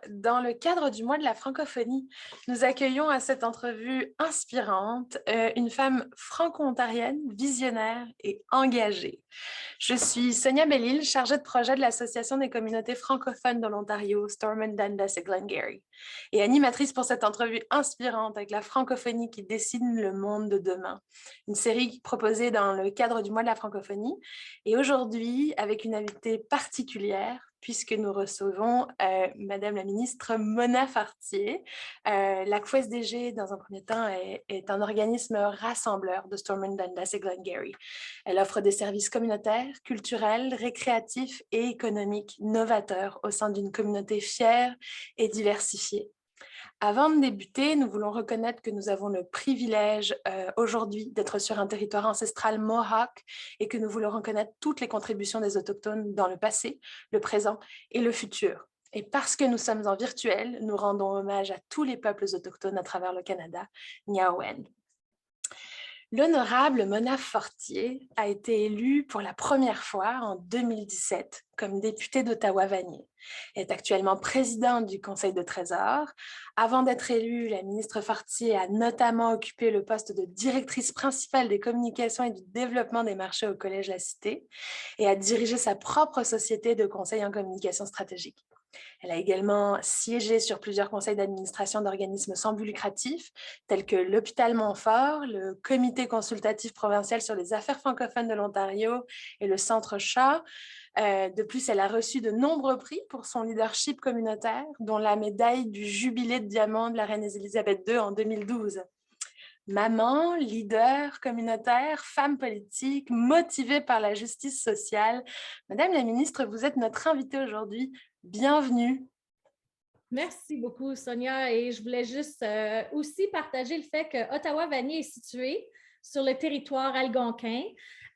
dans le cadre du mois de la francophonie, nous accueillons à cette entrevue inspirante une femme franco-ontarienne, visionnaire et engagée. Je suis Sonia Bellil, chargée de projet de l'Association des communautés francophones de l'Ontario, Stormont, Dundas et Glengarry, et animatrice pour cette entrevue inspirante avec la francophonie qui dessine le monde de demain, une série proposée dans le cadre du mois de la francophonie, et aujourd'hui avec une invitée particulière, puisque nous recevons Madame la ministre Mona Fartier. La QSDG, dans un premier temps, est un organisme rassembleur de Stormont, Dundas et Glengarry. Elle offre des services communautaires, culturels, récréatifs et économiques novateurs au sein d'une communauté fière et diversifiée. Avant de débuter, nous voulons reconnaître que nous avons le privilège aujourd'hui d'être sur un territoire ancestral Mohawk et que nous voulons reconnaître toutes les contributions des Autochtones dans le passé, le présent et le futur. Et parce que nous sommes en virtuel, nous rendons hommage à tous les peuples autochtones à travers le Canada. Niaouen. L'honorable Mona Fortier a été élue pour la première fois en 2017 comme députée d'Ottawa-Vanier. Elle est actuellement présidente du Conseil de Trésor. Avant d'être élue, la ministre Fortier a notamment occupé le poste de directrice principale des communications et du développement des marchés au Collège La Cité et a dirigé sa propre société de conseil en communication stratégique. Elle a également siégé sur plusieurs conseils d'administration d'organismes sans but lucratif, tels que l'Hôpital Montfort, le Comité consultatif provincial sur les affaires francophones de l'Ontario et le Centre Shaw. De plus, elle a reçu de nombreux prix pour son leadership communautaire, dont la médaille du Jubilé de diamant de la reine Élisabeth II en 2012. Maman, leader communautaire, femme politique, motivée par la justice sociale. Madame la ministre, vous êtes notre invitée aujourd'hui. Bienvenue. Merci beaucoup, Sonia. Et je voulais juste aussi partager le fait que Ottawa-Vanier est situé sur le territoire algonquin.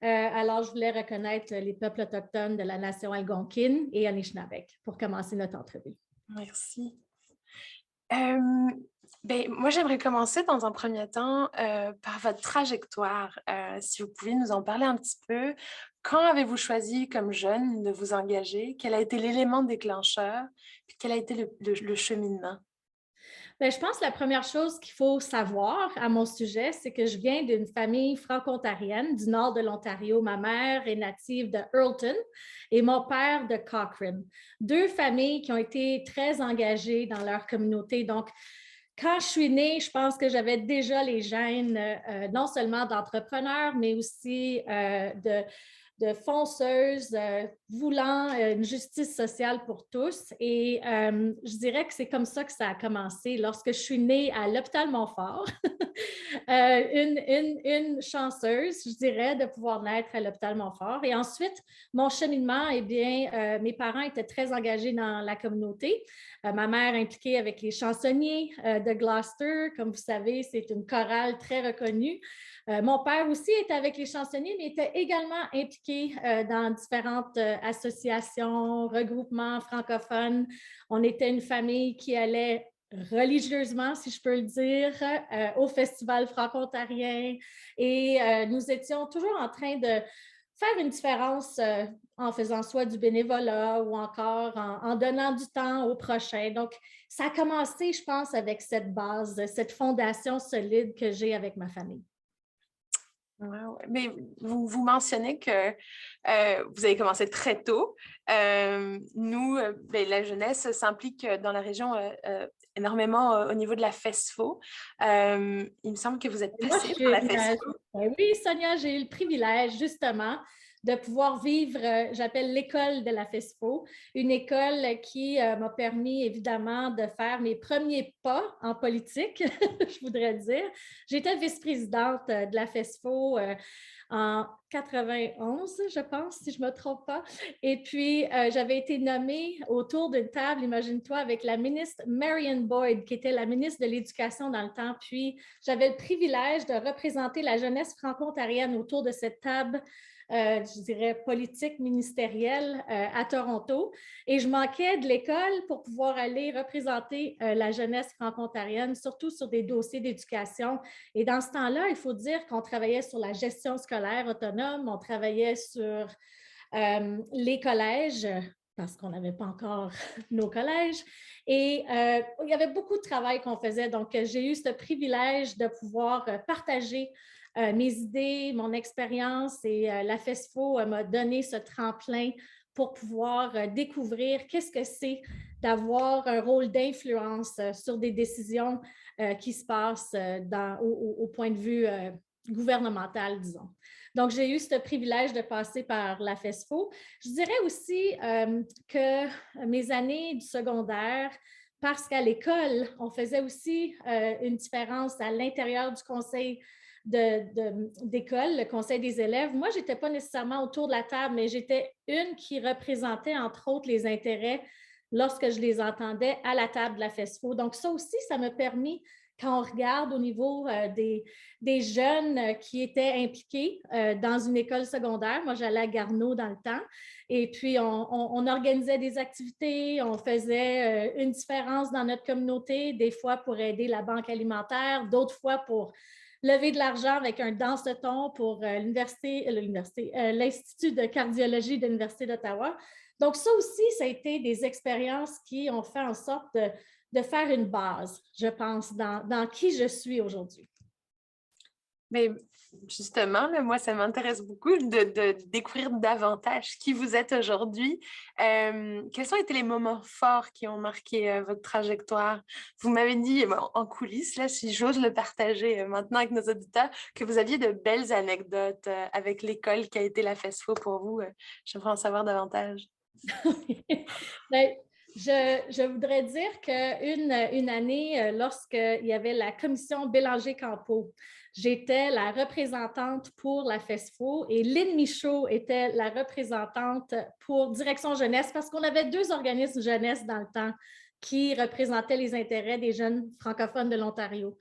Alors, je voulais reconnaître les peuples autochtones de la nation algonquine et Anishinaabe pour commencer notre entrevue. Merci. Moi, j'aimerais commencer dans un premier temps par votre trajectoire. Si vous pouvez nous en parler un petit peu. Quand avez-vous choisi comme jeune de vous engager? Quel a été l'élément déclencheur? Puis quel a été le cheminement? Bien, je pense que la première chose qu'il faut savoir à mon sujet, c'est que je viens d'une famille franco-ontarienne du nord de l'Ontario. Ma mère est native de Earlton et mon père de Cochrane. Deux familles qui ont été très engagées dans leur communauté. Donc, quand je suis née, je pense que j'avais déjà les gènes non seulement d'entrepreneur, mais aussi de fonceuse voulant une justice sociale pour tous. Et je dirais que c'est comme ça que ça a commencé. Lorsque je suis née à l'hôpital Montfort, une chanceuse, je dirais, de pouvoir naître à l'hôpital Montfort. Et ensuite, mon cheminement, eh bien, mes parents étaient très engagés dans la communauté. Ma mère impliquée avec les chansonniers de Gloucester. Comme vous savez, c'est une chorale très reconnue. Mon père aussi était avec les chansonniers, mais était également impliqué dans différentes associations, regroupements francophones. On était une famille qui allait religieusement, si je peux le dire, au Festival franco-ontarien et nous étions toujours en train de faire une différence en faisant soit du bénévolat ou encore en donnant du temps au prochain. Donc, ça a commencé, je pense, avec cette base, cette fondation solide que j'ai avec ma famille. Wow. Mais vous mentionnez que vous avez commencé très tôt. Nous, la jeunesse s'implique dans la région énormément au niveau de la FESFO. Il me semble que vous êtes passée par la FESFO. Oui, Sonia, j'ai eu le privilège justement de pouvoir vivre, j'appelle l'école de la FESFO, une école qui m'a permis évidemment de faire mes premiers pas en politique, je voudrais dire. J'étais vice-présidente de la FESFO en 91, je pense, si je ne me trompe pas. Et puis, j'avais été nommée autour d'une table, imagine-toi, avec la ministre Marion Boyd, qui était la ministre de l'Éducation dans le temps. Puis, j'avais le privilège de représenter la jeunesse franco-ontarienne autour de cette table je dirais, politique ministérielle à Toronto. Et je manquais de l'école pour pouvoir aller représenter la jeunesse franco-ontarienne, surtout sur des dossiers d'éducation. Et dans ce temps-là, il faut dire qu'on travaillait sur la gestion scolaire autonome, on travaillait sur les collèges parce qu'on n'avait pas encore nos collèges. Et il y avait beaucoup de travail qu'on faisait. Donc, j'ai eu ce privilège de pouvoir partager mes idées, mon expérience et la FESFO m'a donné ce tremplin pour pouvoir découvrir qu'est-ce que c'est d'avoir un rôle d'influence sur des décisions qui se passent au point de vue gouvernemental, disons. Donc, j'ai eu ce privilège de passer par la FESFO. Je dirais aussi que mes années du secondaire, parce qu'à l'école, on faisait aussi une différence à l'intérieur du conseil d'école, le conseil des élèves. Moi, je n'étais pas nécessairement autour de la table, mais j'étais une qui représentait, entre autres, les intérêts lorsque je les entendais à la table de la FESFO. Donc, ça aussi, ça m'a permis, quand on regarde au niveau des jeunes qui étaient impliqués dans une école secondaire. Moi, j'allais à Garneau dans le temps. Et puis, on organisait des activités, on faisait une différence dans notre communauté, des fois pour aider la banque alimentaire, d'autres fois pour lever de l'argent avec un danse-ton pour l'Institut de cardiologie de l'Université d'Ottawa. Donc, ça aussi, ça a été des expériences qui ont fait en sorte de faire une base, je pense, dans qui je suis aujourd'hui. Mais justement, là, moi, ça m'intéresse beaucoup de découvrir davantage qui vous êtes aujourd'hui. Quels ont été les moments forts qui ont marqué votre trajectoire? Vous m'avez dit en coulisses, là, si j'ose le partager maintenant avec nos auditeurs, que vous aviez de belles anecdotes avec l'école qui a été la FESFO pour vous. J'aimerais en savoir davantage. Bien, je voudrais dire qu'une année, lorsqu'il y avait la commission Bélanger-Campeau, j'étais la représentante pour la FESFO et Lynn Michaud était la représentante pour Direction Jeunesse parce qu'on avait deux organismes jeunesse dans le temps qui représentaient les intérêts des jeunes francophones de l'Ontario.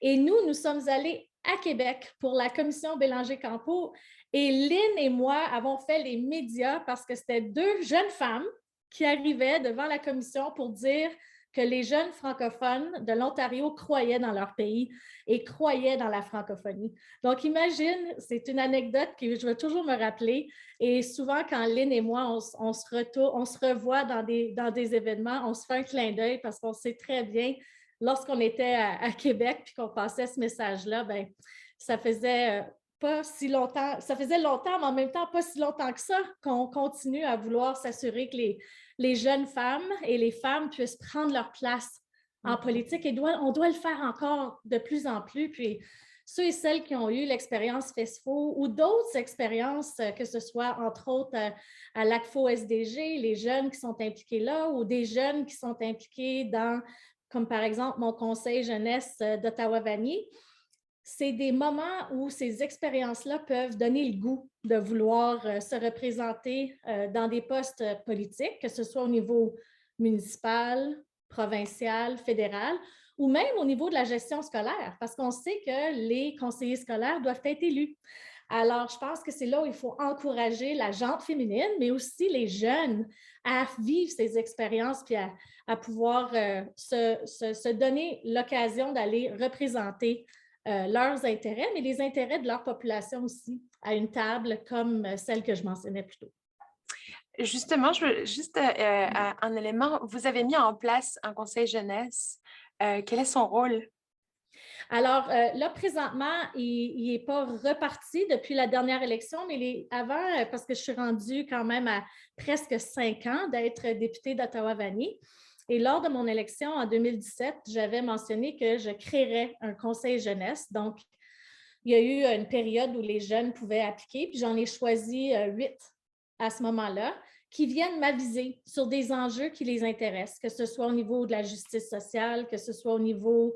Et nous sommes allés à Québec pour la commission Bélanger-Campeau et Lynn et moi avons fait les médias parce que c'était deux jeunes femmes qui arrivaient devant la commission pour dire que les jeunes francophones de l'Ontario croyaient dans leur pays et croyaient dans la francophonie. Donc, imagine, c'est une anecdote que je vais toujours me rappeler. Et souvent, quand Lynn et moi, on se revoit dans des événements, on se fait un clin d'œil parce qu'on sait très bien, lorsqu'on était à Québec puis qu'on passait ce message-là, bien, ça faisait pas si longtemps, ça faisait longtemps, mais en même temps pas si longtemps que ça, qu'on continue à vouloir s'assurer que les jeunes femmes et les femmes puissent prendre leur place en politique et on doit le faire encore de plus en plus. Puis ceux et celles qui ont eu l'expérience FESFO ou d'autres expériences, que ce soit entre autres à l'ACFO SDG, les jeunes qui sont impliqués là ou des jeunes qui sont impliqués dans, comme par exemple mon conseil jeunesse d'Ottawa-Vanier, c'est des moments où ces expériences-là peuvent donner le goût de vouloir se représenter dans des postes politiques, que ce soit au niveau municipal, provincial, fédéral, ou même au niveau de la gestion scolaire, parce qu'on sait que les conseillers scolaires doivent être élus. Alors, je pense que c'est là où il faut encourager la gente féminine, mais aussi les jeunes à vivre ces expériences puis à pouvoir se donner l'occasion d'aller représenter leurs intérêts, mais les intérêts de leur population aussi, à une table comme celle que je mentionnais plus tôt. Justement, je veux juste un élément. Vous avez mis en place un conseil jeunesse. Quel est son rôle? Alors, là, présentement, il n'est pas reparti depuis la dernière élection, mais avant, parce que je suis rendue quand même à presque 5 ans d'être députée d'Ottawa-Vanier. Et lors de mon élection en 2017, j'avais mentionné que je créerais un conseil jeunesse. Donc, il y a eu une période où les jeunes pouvaient appliquer, puis j'en ai choisi 8 à ce moment-là, qui viennent m'aviser sur des enjeux qui les intéressent, que ce soit au niveau de la justice sociale, que ce soit au niveau,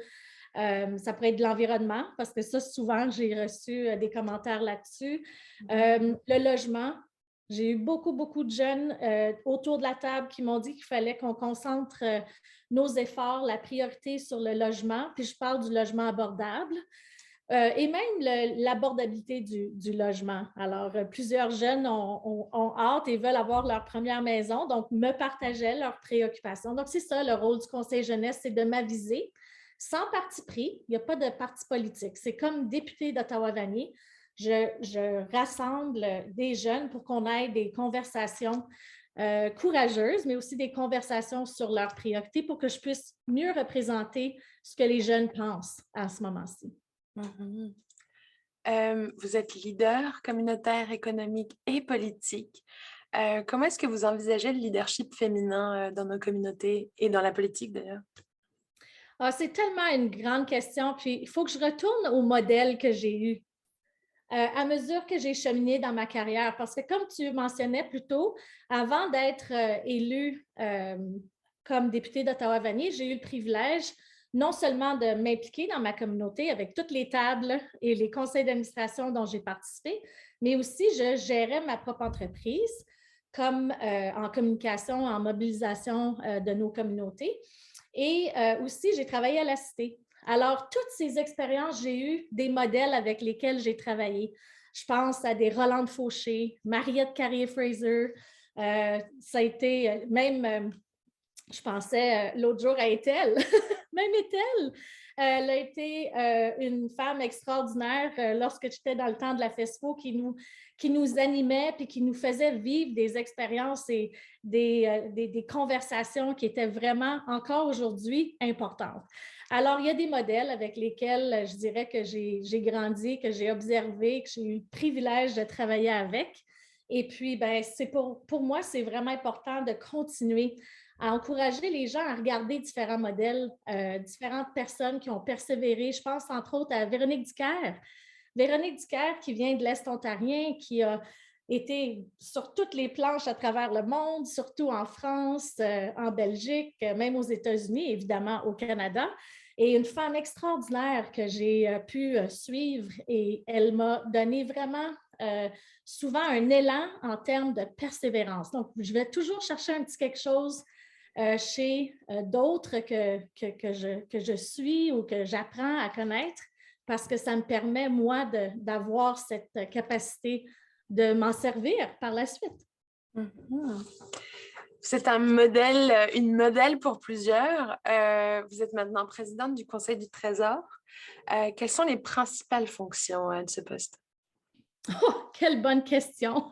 ça pourrait être de l'environnement, parce que ça, souvent, j'ai reçu des commentaires là-dessus. Le logement, j'ai eu beaucoup, beaucoup de jeunes autour de la table qui m'ont dit qu'il fallait qu'on concentre nos efforts, la priorité sur le logement, puis je parle du logement abordable. Et même l'abordabilité du logement. Alors, plusieurs jeunes ont hâte et veulent avoir leur première maison, donc me partageaient leurs préoccupations. Donc, c'est ça le rôle du conseil jeunesse, c'est de m'aviser sans parti pris. Il n'y a pas de parti politique. C'est comme député d'Ottawa-Vanier. Je rassemble des jeunes pour qu'on ait des conversations courageuses, mais aussi des conversations sur leurs priorités pour que je puisse mieux représenter ce que les jeunes pensent à ce moment-ci. Mhm. Vous êtes leader communautaire, économique et politique. Comment est-ce que vous envisagez le leadership féminin dans nos communautés et dans la politique d'ailleurs? Ah, c'est tellement une grande question, puis il faut que je retourne au modèle que j'ai eu à mesure que j'ai cheminé dans ma carrière, parce que comme tu mentionnais plus tôt, avant d'être élue comme députée d'Ottawa-Vanier, j'ai eu le privilège non seulement de m'impliquer dans ma communauté avec toutes les tables et les conseils d'administration dont j'ai participé, mais aussi je gérais ma propre entreprise comme en communication, en mobilisation de nos communautés. Et aussi, j'ai travaillé à la Cité. Alors, toutes ces expériences, j'ai eu des modèles avec lesquels j'ai travaillé. Je pense à des Rolande Fauché, Mariette Carrier-Fraser. Ça a été même, je pensais l'autre jour à Ethel, même Ethel. Elle a été une femme extraordinaire lorsque j'étais dans le temps de la FESFO qui nous animait puis qui nous faisait vivre des expériences et des conversations qui étaient vraiment encore aujourd'hui importantes. Alors, il y a des modèles avec lesquels je dirais que j'ai grandi, que j'ai observé, que j'ai eu le privilège de travailler avec. Et puis, ben, pour moi, c'est vraiment important de continuer à encourager les gens à regarder différents modèles, différentes personnes qui ont persévéré. Je pense entre autres à Véronique Dicker. Véronique Dicker qui vient de l'Est ontarien, qui a été sur toutes les planches à travers le monde, surtout en France, en Belgique, même aux États-Unis, évidemment au Canada. Et une femme extraordinaire que j'ai pu suivre et elle m'a donné vraiment souvent un élan en termes de persévérance. Donc, je vais toujours chercher un petit quelque chose chez d'autres que je suis ou que j'apprends à connaître parce que ça me permet, moi, d'avoir cette capacité de m'en servir par la suite. Mhm. C'est un modèle, une modèle pour plusieurs. Vous êtes maintenant présidente du Conseil du Trésor. Quelles sont les principales fonctions de ce poste? Oh, quelle bonne question!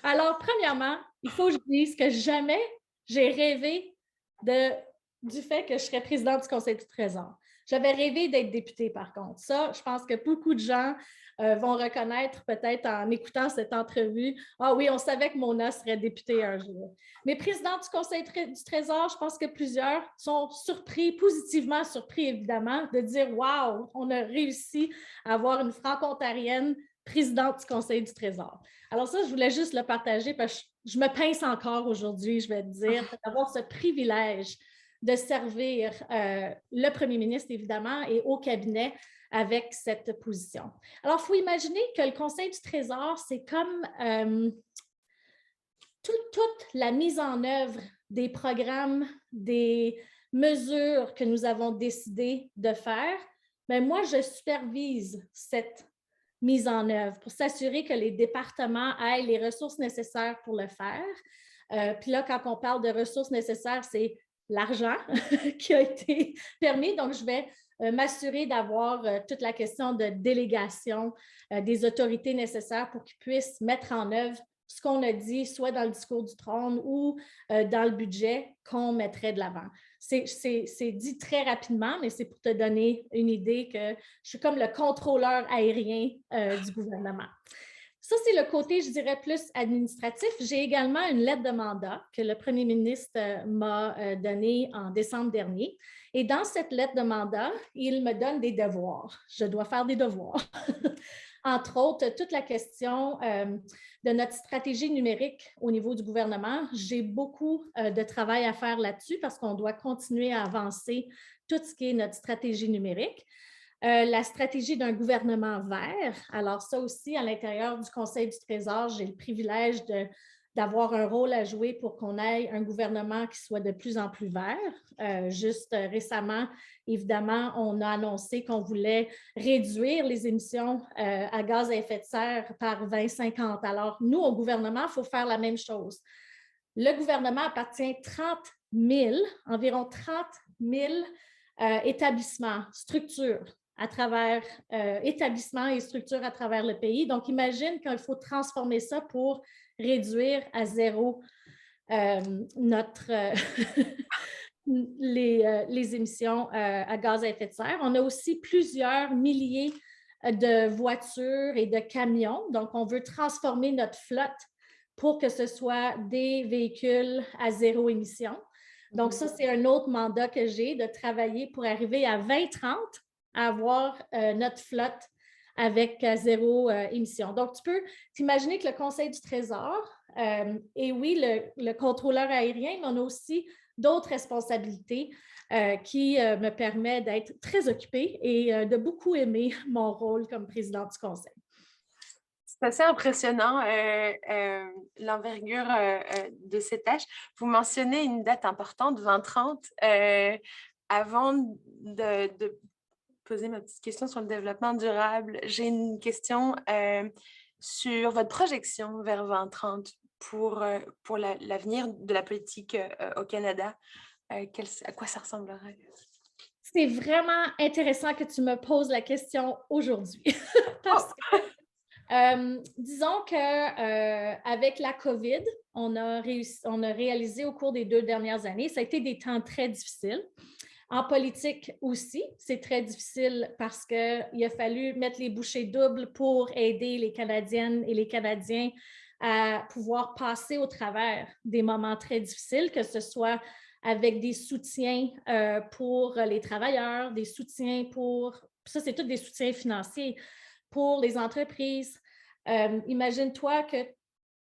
Alors, premièrement, il faut que je dise que jamais j'ai rêvé du fait que je serais présidente du Conseil du Trésor. J'avais rêvé d'être députée, par contre. Ça, je pense que beaucoup de gens vont reconnaître peut-être en écoutant cette entrevue. Ah oui, on savait que Mona serait députée un jour. Mais présidente du Conseil du Trésor, je pense que plusieurs sont surpris, positivement surpris évidemment, de dire « Wow, on a réussi à avoir une franco-ontarienne présidente du Conseil du Trésor ». Alors ça, je voulais juste le partager parce que je me pince encore aujourd'hui, je vais te dire, d'avoir ce privilège de servir le premier ministre, évidemment, et au cabinet avec cette position. Alors, il faut imaginer que le Conseil du Trésor, c'est comme toute la mise en œuvre des programmes, des mesures que nous avons décidé de faire. Mais moi, je supervise cette mise en œuvre pour s'assurer que les départements aient les ressources nécessaires pour le faire. Puis là, quand on parle de ressources nécessaires, c'est l'argent qui a été permis. Donc, je vais m'assurer d'avoir toute la question de délégation des autorités nécessaires pour qu'ils puissent mettre en œuvre ce qu'on a dit, soit dans le discours du trône ou dans le budget qu'on mettrait de l'avant. C'est dit très rapidement, mais c'est pour te donner une idée que je suis comme le contrôleur aérien du gouvernement. Ça, c'est le côté, je dirais, plus administratif. J'ai également une lettre de mandat que le premier ministre m'a donnée en décembre dernier. Et dans cette lettre de mandat, il me donne des devoirs. Je dois faire des devoirs. Entre autres, toute la question de notre stratégie numérique au niveau du gouvernement. J'ai beaucoup de travail à faire là-dessus parce qu'on doit continuer à avancer tout ce qui est notre stratégie numérique. La stratégie d'un gouvernement vert. Alors ça aussi, à l'intérieur du Conseil du Trésor, j'ai le privilège d'avoir un rôle à jouer pour qu'on ait un gouvernement qui soit de plus en plus vert. Juste récemment, évidemment, on a annoncé qu'on voulait réduire les émissions à gaz à effet de serre par 2050. Alors, nous, au gouvernement, il faut faire la même chose. Le gouvernement appartient à environ 30 000 établissements, structures à travers établissements et structures à travers le pays. Donc, imagine qu'il faut transformer ça pour réduire à zéro notre, les émissions à gaz à effet de serre. On a aussi plusieurs milliers de voitures et de camions. Donc, on veut transformer notre flotte pour que ce soit des véhicules à zéro émission. Donc, ça, c'est un autre mandat que j'ai, de travailler pour arriver à 2030 à avoir notre flotte avec zéro émission. Donc, tu peux t'imaginer que le Conseil du Trésor, et oui, le contrôleur aérien, mais on a aussi d'autres responsabilités qui me permettent d'être très occupée et de beaucoup aimer mon rôle comme présidente du Conseil. C'est assez impressionnant, l'envergure de ces tâches. Vous mentionnez une date importante, 2030. Avant de poser ma petite question sur le développement durable, j'ai une question sur votre projection vers 2030 pour l'avenir de la politique au Canada. À quoi ça ressemblerait? C'est vraiment intéressant que tu me poses la question aujourd'hui. Parce que, disons qu'avec la COVID, on a réalisé au cours des 2 dernières années, ça a été des temps très difficiles. En politique aussi, c'est très difficile parce qu'il a fallu mettre les bouchées doubles pour aider les Canadiennes et les Canadiens à pouvoir passer au travers des moments très difficiles, que ce soit avec des soutiens pour les travailleurs, des soutiens ça c'est tous des soutiens financiers pour les entreprises. Imagine-toi que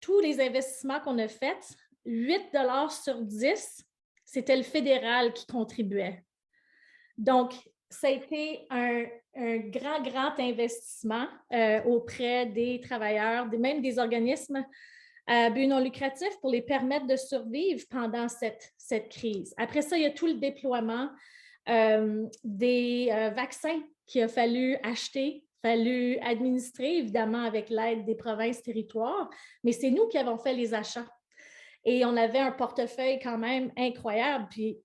tous les investissements qu'on a faits, 8 $ sur 10, c'était le fédéral qui contribuait. Donc, ça a été un grand investissement auprès des travailleurs, même des organismes à but non lucratif pour les permettre de survivre pendant cette crise. Après ça, il y a tout le déploiement des vaccins qu'il a fallu acheter, fallu administrer, évidemment, avec l'aide des provinces, territoires, mais c'est nous qui avons fait les achats. Et on avait un portefeuille quand même incroyable. Puis,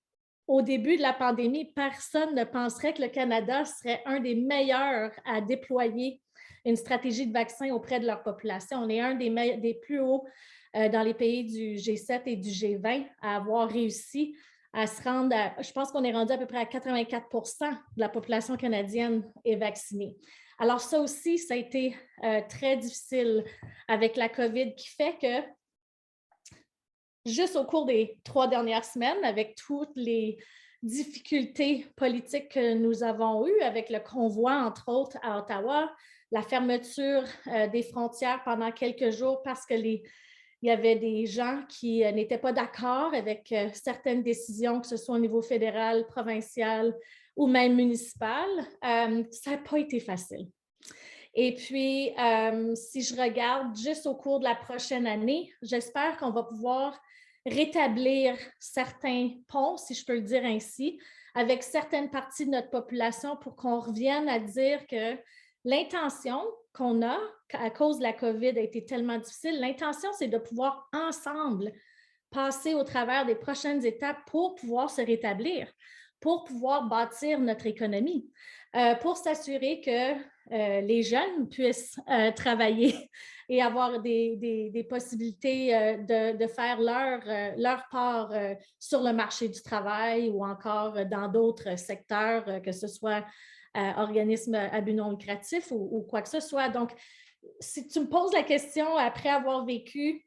au début de la pandémie, personne ne penserait que le Canada serait un des meilleurs à déployer une stratégie de vaccin auprès de leur population. On est un des plus hauts dans les pays du G7 et du G20 à avoir réussi à se rendre je pense qu'on est rendu à peu près à 84 % de la population canadienne est vaccinée. Alors ça aussi, ça a été très difficile avec la COVID, qui fait que juste au cours des 3 dernières semaines, avec toutes les difficultés politiques que nous avons eues, avec le convoi, entre autres, à Ottawa, la fermeture des frontières pendant quelques jours parce que il y avait des gens qui n'étaient pas d'accord avec certaines décisions, que ce soit au niveau fédéral, provincial ou même municipal. Ça n'a pas été facile. Et puis, si je regarde juste au cours de la prochaine année, j'espère qu'on va pouvoir rétablir certains ponts, si je peux le dire ainsi, avec certaines parties de notre population pour qu'on revienne à dire que l'intention qu'on a, à cause de la COVID, a été tellement difficile. L'intention, c'est de pouvoir ensemble passer au travers des prochaines étapes pour pouvoir se rétablir, pour pouvoir bâtir notre économie, pour s'assurer que les jeunes puissent travailler et avoir des possibilités de faire leur part sur le marché du travail ou encore dans d'autres secteurs, que ce soit organismes à but non lucratif ou quoi que ce soit. Donc, si tu me poses la question après avoir vécu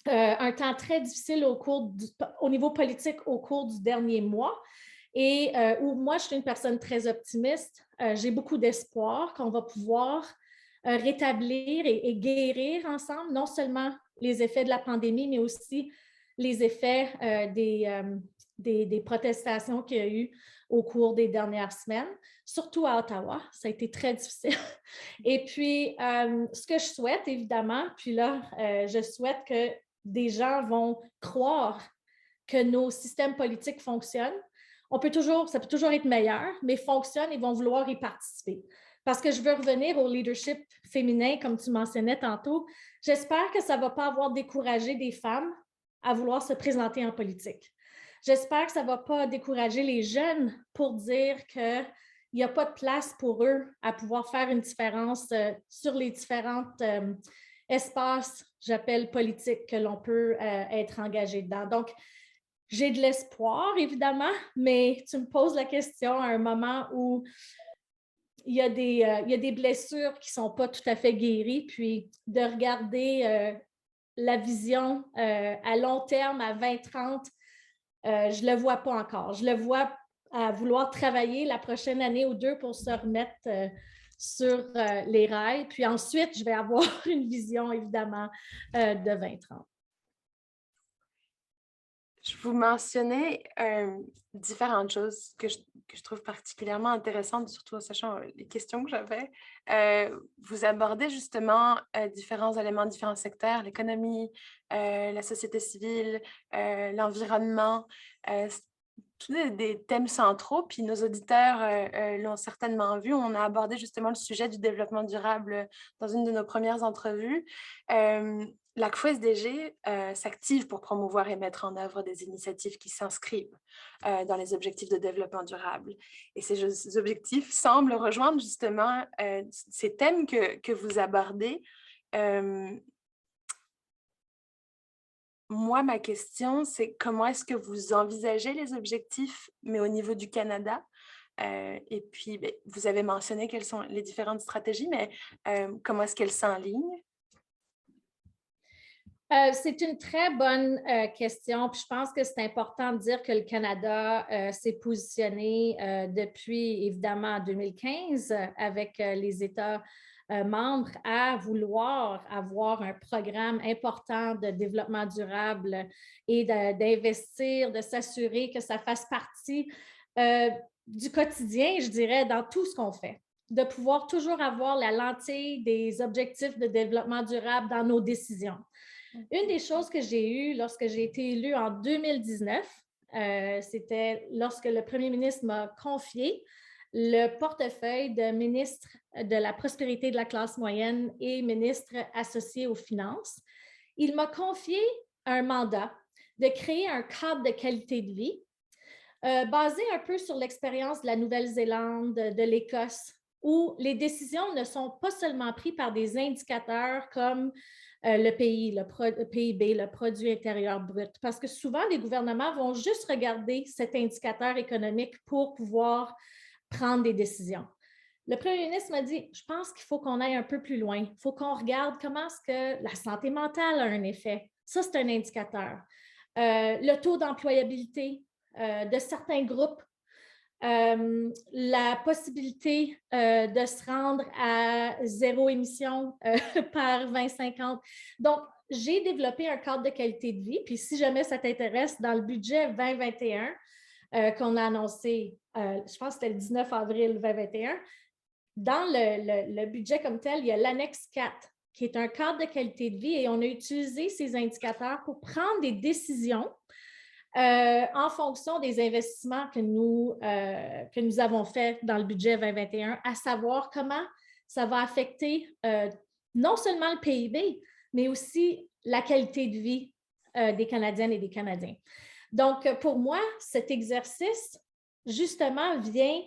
un temps très difficile au niveau politique au cours du dernier mois, et où moi, je suis une personne très optimiste, j'ai beaucoup d'espoir qu'on va pouvoir rétablir et guérir ensemble, non seulement les effets de la pandémie, mais aussi les effets des protestations qu'il y a eu au cours des dernières semaines, surtout à Ottawa. Ça a été très difficile. Et puis, ce que je souhaite, évidemment, puis là, je souhaite que des gens vont croire que nos systèmes politiques fonctionnent. Ça peut toujours être meilleur, mais fonctionnent et vont vouloir y participer. Parce que je veux revenir au leadership féminin, comme tu mentionnais tantôt. J'espère que ça ne va pas avoir découragé des femmes à vouloir se présenter en politique. J'espère que ça ne va pas décourager les jeunes pour dire qu'il n'y a pas de place pour eux à pouvoir faire une différence sur les différents espaces j'appelle politique, que l'on peut être engagé dedans. Donc, j'ai de l'espoir, évidemment, mais tu me poses la question à un moment où il y a des blessures qui ne sont pas tout à fait guéries, puis de regarder la vision à long terme, à 2030, je ne le vois pas encore. Je le vois à vouloir travailler la prochaine année ou deux pour se remettre sur les rails. Puis ensuite, je vais avoir une vision, évidemment, de 2030. Je vous mentionnais différentes choses que je trouve particulièrement intéressantes, surtout en sachant les questions que j'avais. Vous abordez justement différents éléments, différents secteurs, l'économie, la société civile, l'environnement, tous des thèmes centraux. Puis nos auditeurs l'ont certainement vu. On a abordé justement le sujet du développement durable dans une de nos premières entrevues. L'ACFO-SDG s'active pour promouvoir et mettre en œuvre des initiatives qui s'inscrivent dans les objectifs de développement durable. Et ces objectifs semblent rejoindre justement ces thèmes que vous abordez. Moi, ma question, c'est comment est-ce que vous envisagez les objectifs, mais au niveau du Canada? Et puis, vous avez mentionné quelles sont les différentes stratégies, mais comment est-ce qu'elles s'enlignent? C'est une très bonne question. Puis je pense que c'est important de dire que le Canada s'est positionné depuis, évidemment, en 2015 avec les États membres à vouloir avoir un programme important de développement durable et d'investir, de s'assurer que ça fasse partie du quotidien, je dirais, dans tout ce qu'on fait. De pouvoir toujours avoir la lentille des objectifs de développement durable dans nos décisions. Une des choses que j'ai eues lorsque j'ai été élue en 2019, c'était lorsque le premier ministre m'a confié le portefeuille de ministre de la prospérité de la classe moyenne et ministre associé aux finances. Il m'a confié un mandat de créer un cadre de qualité de vie basé un peu sur l'expérience de la Nouvelle-Zélande, de l'Écosse, où les décisions ne sont pas seulement prises par des indicateurs comme le PIB, le produit intérieur brut, parce que souvent, les gouvernements vont juste regarder cet indicateur économique pour pouvoir prendre des décisions. Le premier ministre m'a dit, je pense qu'il faut qu'on aille un peu plus loin. Il faut qu'on regarde comment est-ce que la santé mentale a un effet. Ça, c'est un indicateur. Le taux d'employabilité de certains groupes, la possibilité de se rendre à zéro émission par 2050. Donc, j'ai développé un cadre de qualité de vie. Puis, si jamais ça t'intéresse, dans le budget 2021 qu'on a annoncé, je pense que c'était le 19 avril 2021, dans le budget comme tel, il y a l'annexe 4, qui est un cadre de qualité de vie, et on a utilisé ces indicateurs pour prendre des décisions en fonction des investissements que nous avons faits dans le budget 2021, à savoir comment ça va affecter non seulement le PIB, mais aussi la qualité de vie des Canadiennes et des Canadiens. Donc, pour moi, cet exercice, justement, vient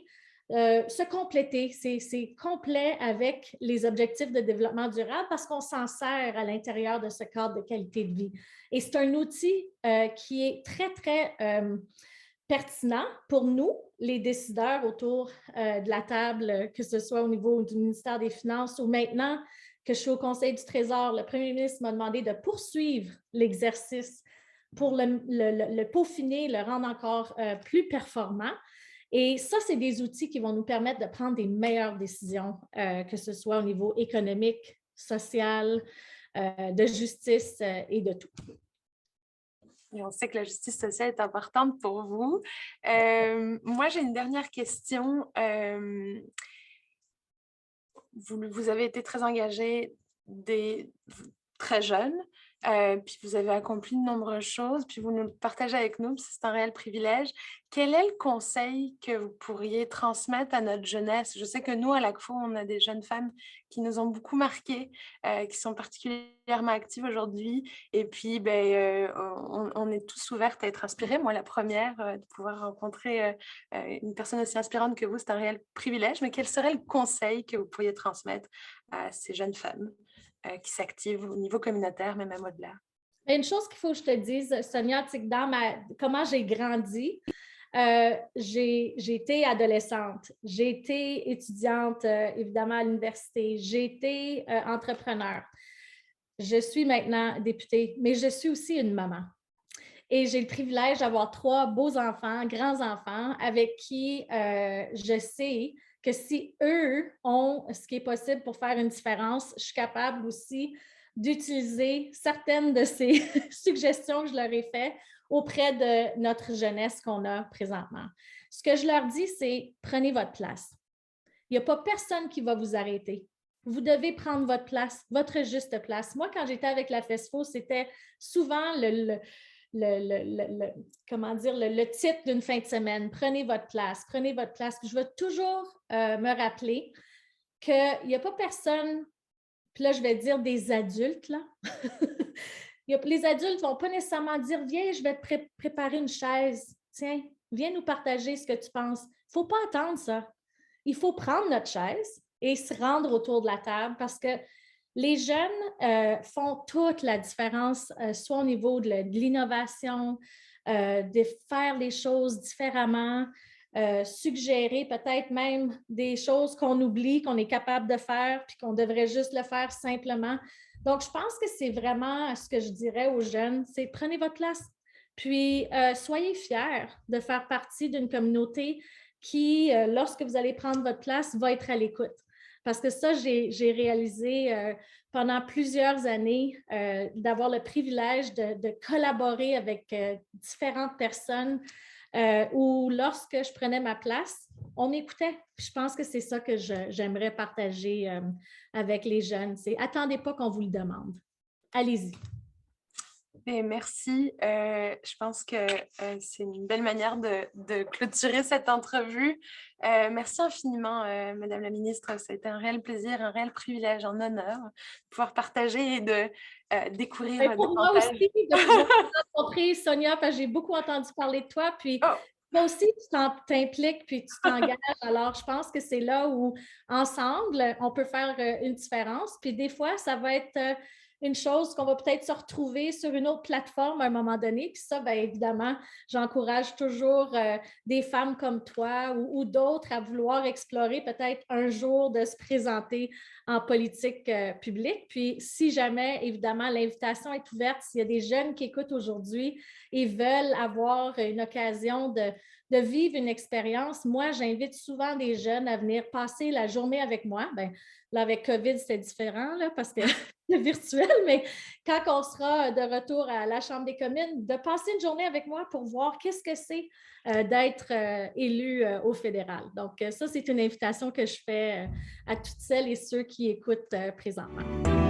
se compléter. C'est complet avec les objectifs de développement durable parce qu'on s'en sert à l'intérieur de ce cadre de qualité de vie. Et c'est un outil qui est très, très pertinent pour nous, les décideurs autour de la table, que ce soit au niveau du ministère des Finances ou maintenant que je suis au Conseil du Trésor. Le premier ministre m'a demandé de poursuivre l'exercice pour le peaufiner, le rendre encore plus performant. Et ça, c'est des outils qui vont nous permettre de prendre des meilleures décisions, que ce soit au niveau économique, social, de justice et de tout. Et on sait que la justice sociale est importante pour vous. Moi, j'ai une dernière question. Vous avez été très engagé très jeune, puis vous avez accompli de nombreuses choses, puis vous nous le partagez avec nous, c'est un réel privilège. Quel est le conseil que vous pourriez transmettre à notre jeunesse? Je sais que nous, à l'ACFO, on a des jeunes femmes qui nous ont beaucoup marquées, qui sont particulièrement actives aujourd'hui, et puis on est tous ouvertes à être inspirées. Moi, la première, de pouvoir rencontrer une personne aussi inspirante que vous, c'est un réel privilège, mais quel serait le conseil que vous pourriez transmettre à ces jeunes femmes qui s'active au niveau communautaire, mais même au-delà? Une chose qu'il faut que je te dise, Sonia, c'est que comment j'ai grandi, j'ai été adolescente, j'ai été étudiante, évidemment, à l'université, j'ai été entrepreneur. Je suis maintenant députée, mais je suis aussi une maman. Et j'ai le privilège d'avoir 3 beaux enfants, grands enfants, avec qui je sais que si eux ont ce qui est possible pour faire une différence, je suis capable aussi d'utiliser certaines de ces suggestions que je leur ai faites auprès de notre jeunesse qu'on a présentement. Ce que je leur dis, c'est prenez votre place. Il n'y a pas personne qui va vous arrêter. Vous devez prendre votre place, votre juste place. Moi, quand j'étais avec la FESFO, c'était souvent comment dire, le titre d'une fin de semaine. Prenez votre place, prenez votre place. Puis je vais toujours me rappeler qu'il n'y a pas personne, puis là, je vais dire des adultes, là. Les adultes ne vont pas nécessairement dire, viens, je vais te préparer une chaise. Tiens, viens nous partager ce que tu penses. Il ne faut pas attendre ça. Il faut prendre notre chaise et se rendre autour de la table parce que les jeunes font toute la différence, soit au niveau de l'innovation, de faire les choses différemment, suggérer peut-être même des choses qu'on oublie, qu'on est capable de faire, puis qu'on devrait juste le faire simplement. Donc, je pense que c'est vraiment ce que je dirais aux jeunes, c'est prenez votre place, puis soyez fiers de faire partie d'une communauté qui, lorsque vous allez prendre votre place, va être à l'écoute. Parce que ça, j'ai réalisé pendant plusieurs années d'avoir le privilège de collaborer avec différentes personnes où lorsque je prenais ma place, on m'écoutait. Je pense que c'est ça que j'aimerais partager avec les jeunes. C'est attendez pas qu'on vous le demande. Allez-y. Et merci. Je pense que c'est une belle manière de clôturer cette entrevue. Merci infiniment, Madame la Ministre. Ça a été un réel plaisir, un réel privilège, un honneur de pouvoir partager et de découvrir pour moi davantage. aussi, de pouvoir te rencontrer, Sonia, parce que j'ai beaucoup entendu parler de toi. Puis toi aussi, tu t'impliques puis tu t'engages. Alors, je pense que c'est là où, ensemble, on peut faire une différence. Puis des fois, ça va être une chose qu'on va peut-être se retrouver sur une autre plateforme à un moment donné. Puis ça, bien évidemment, j'encourage toujours des femmes comme toi ou d'autres à vouloir explorer peut-être un jour de se présenter en politique publique. Puis si jamais, évidemment, l'invitation est ouverte, s'il y a des jeunes qui écoutent aujourd'hui et veulent avoir une occasion de vivre une expérience, moi, j'invite souvent des jeunes à venir passer la journée avec moi. Bien, là, avec COVID, c'était différent là, parce que c'est virtuel, mais quand on sera de retour à la Chambre des communes, de passer une journée avec moi pour voir qu'est-ce que c'est d'être élu au fédéral. Donc, ça, c'est une invitation que je fais à toutes celles et ceux qui écoutent présentement.